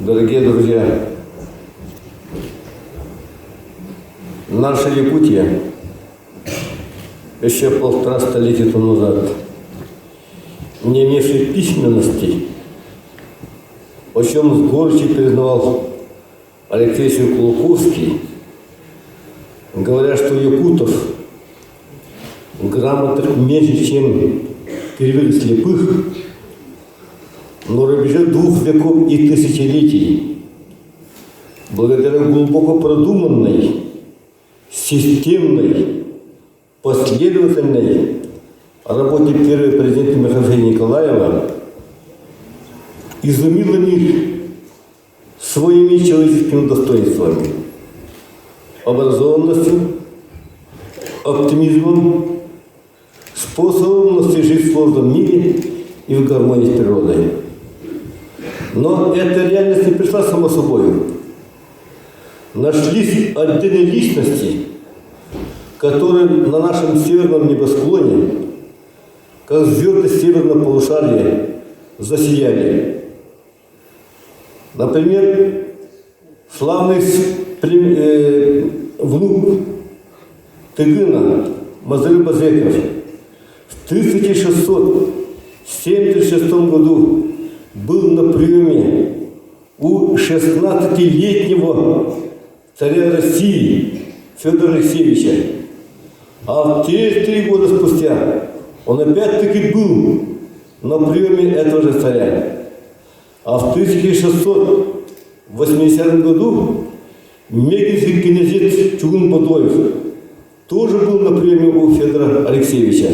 Дорогие друзья, наша Якутия еще 1,5 столетия тому назад, не имевшая письменности, о чем с горечью признавал Алексей Кулаковский, говоря, что якутов грамотных меньше, чем кривых слепых, но на рубеже 2 веков и тысячелетий, благодаря глубоко продуманной, системной, последовательной работе первого президента Михаила Николаева, изумила мир своими человеческими достоинствами, образованностью, оптимизмом, способом жить в сложном мире и в гармонии с природой. Но эта реальность не пришла само собой. Нашлись отдельные личности, которые на нашем северном небосклоне, как звезды северного полушария, засияли. Например, славный внук Тыгына Мазыры Базеков в 1676 году был на приеме у 16-летнего царя России Федора Алексеевича. А через 3 года спустя он опять-таки был на приеме этого же царя. А в 1680 году мегинский князец Чугун-Бадоев тоже был на приеме у Федора Алексеевича.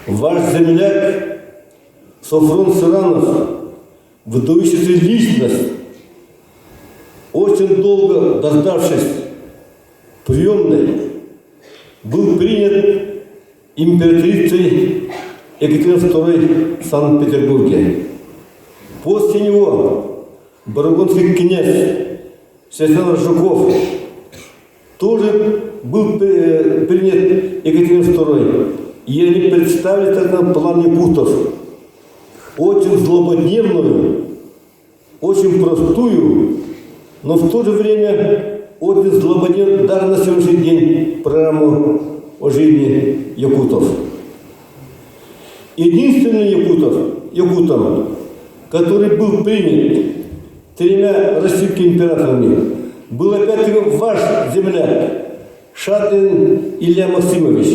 Ваш земляк Софрон Саранов, выдающаяся личность, очень долго дождавшись приемной, был принят императрицей Екатериной II в Санкт-Петербурге. После него бургундский князь Святослав Жуков тоже был принят Екатериной II. И они представили тогда план якутов, очень злободневную, очень простую, но в то же время очень злободневную, даже на сегодняшний день, программу о жизни якутов. Единственным якутом, который был принят 3 российскими императорами, был опять-таки ваш земляк Шадрин Илья Максимович.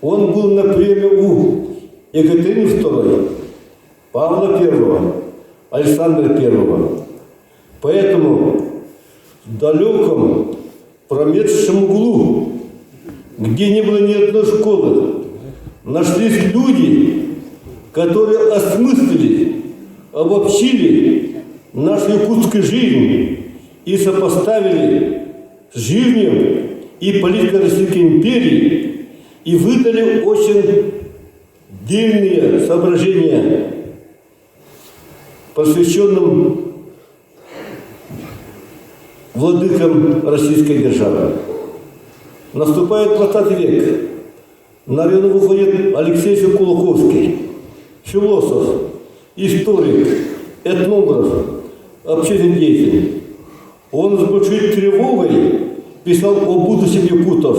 Он был на приеме у Екатерины II, Павла I, Александра I. Поэтому в далеком промерзшем углу, где не было ни одной школы, нашлись люди, которые осмыслили, обобщили нашу якутскую жизнь и сопоставили с жизнью и политикой Российской империи, и выдали очень дельные соображения, посвященным владыкам российской державы. Наступает 20 век. На арену выходит Алексей Кулаковский, философ, историк, этнограф, общественный деятель. Он с большой тревогой писал о будущем якутов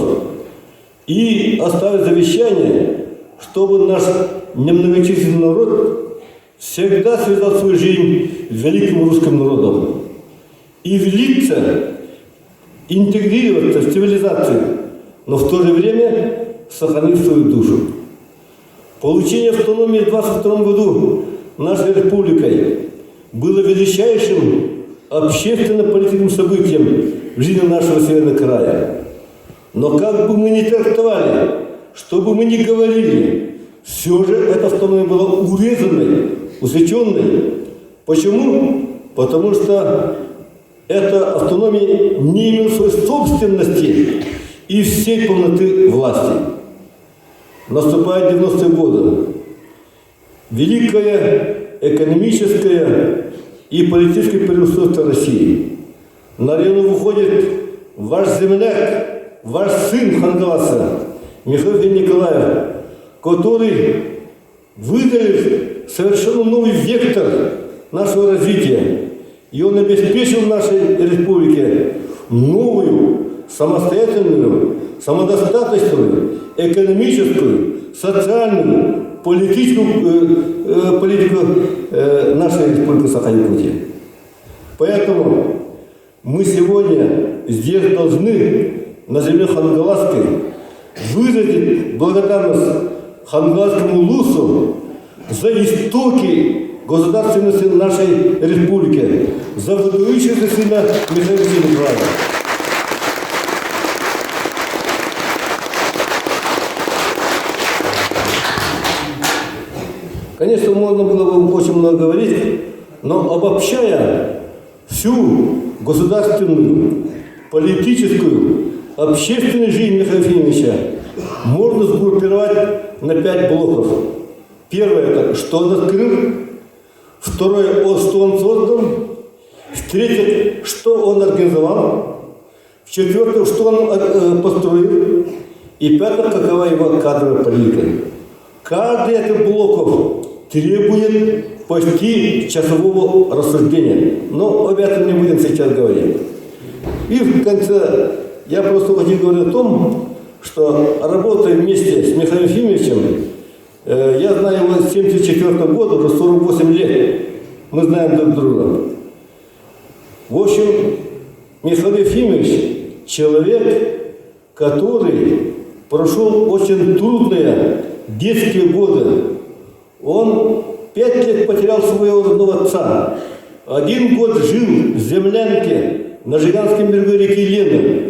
и оставил завещание, чтобы наш немногочисленный народ всегда связал свою жизнь с великим русским народом и влиться, интегрироваться в цивилизацию, но в то же время сохранить свою душу. Получение автономии в 1922 году нашей республикой было величайшим общественно-политическим событием в жизни нашего северного края. Но как бы мы ни трактовали, что бы мы ни говорили, все же эта автономия была урезанной, усеченной. Почему? Потому что эта автономия не имела своей собственности и всей полноты власти. Наступает 90-е годы. Великое экономическое и политическое переустройство России. На арену выходит ваш земляк, ваш сын Хангаласа, Михаил Николаев, который выдали совершенно новый вектор нашего развития И он обеспечил нашей республике новую, самостоятельную, самодостаточную, экономическую, социальную, политику нашей республики Саха-Якутия. Поэтому мы сегодня здесь должны, на земле Хангаласской, выразить благодарность Хангаласскому улусу за истоки государственности нашей республики, за выдающийся сына Михаила Николаевича. Конечно, можно было бы очень много говорить, но обобщая всю государственную, политическую, общественную жизнь Михаила Ефимовича, можно сгруппировать на 5 блоков. Первое – это что он открыл. Второе – что он создал. В-третьих, что он организовал. В-четвертых, что он построил. И пятое, какова его кадровая политика. Каждый из этих блоков требует почти часового рассуждения. Но об этом не будем сейчас говорить. И в конце я просто хочу говорить о том, что работая вместе с Михаилом Ефимовичем, я знаю его с 1974 года, уже 48 лет. Мы знаем друг друга. В общем, Михаил Ефимович – человек, который прошел очень трудные детские годы. Он 5 лет потерял своего родного отца. 1 год жил в землянке на Жиганском берегу реки Лены.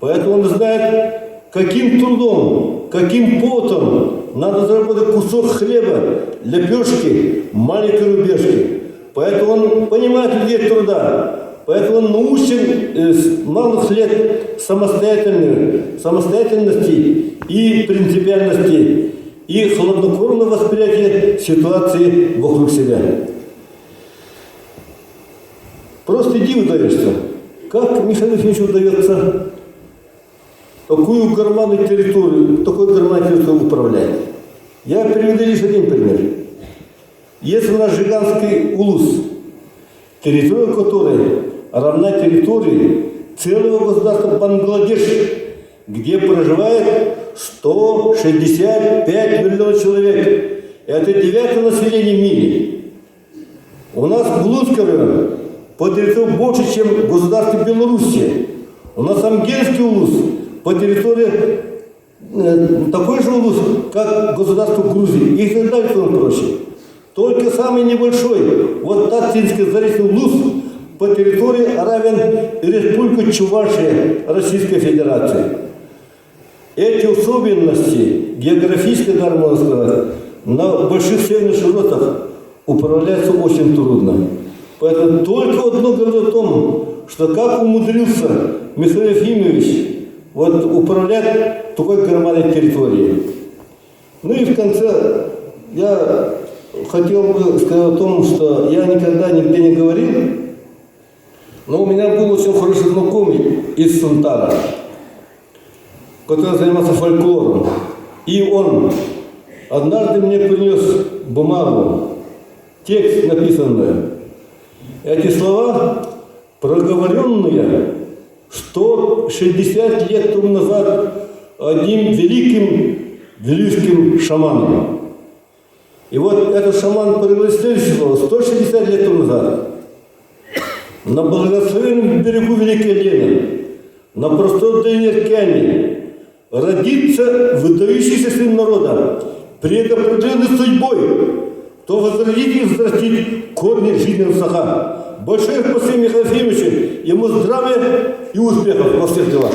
Поэтому он знает, каким трудом, каким потом надо заработать кусок хлеба, лепешки, маленькой рубежки. Поэтому он понимает людей труда. Поэтому он научен с малых лет самостоятельности и принципиальности, и хладнокровного восприятия ситуации вокруг себя. Просто диво даешься, как Михаилу Ефимовичу удается такую громадную территорию управлять. Я приведу лишь один пример. Есть у нас Жиганский улус, территория которой равна территории целого государства Бангладеш, где проживает 165 миллионов человек. Это 9-е население в мире. У нас Булунский район по территории больше, чем в государстве Белоруссии. У нас Амгельский улус по территории такой же улус, как государство Грузии. И так далее, и тому прочее. Только самый небольшой, вот Татинский заречный улус по территории равен Республике Чувашия Российской Федерации. Эти особенности географические, даже можно сказать, на больших северных широтах управляются очень трудно. Поэтому только одно говорит о том, что как умудрился Михаил Ефимович управлять такой громадной территорией. Ну и в конце я хотел бы сказать о том, что я никогда нигде не говорил, но у меня был очень хороший знакомый из Сунтара, который занимался фольклором. И он однажды мне принес бумагу, текст написанный. Эти слова, проговоренные 160 лет тому назад одним великим шаманом. И вот этот шаман проговорил следующее слово 160 лет тому назад. На благословенном берегу Великой Лены, на просторной океане, родится выдающийся сын народа, предопределенный судьбой, кто возродит и взрастит корни жизни Саха. Большое спасибо Михаилу Ефимовичу, ему здравия и успехов во всех делах.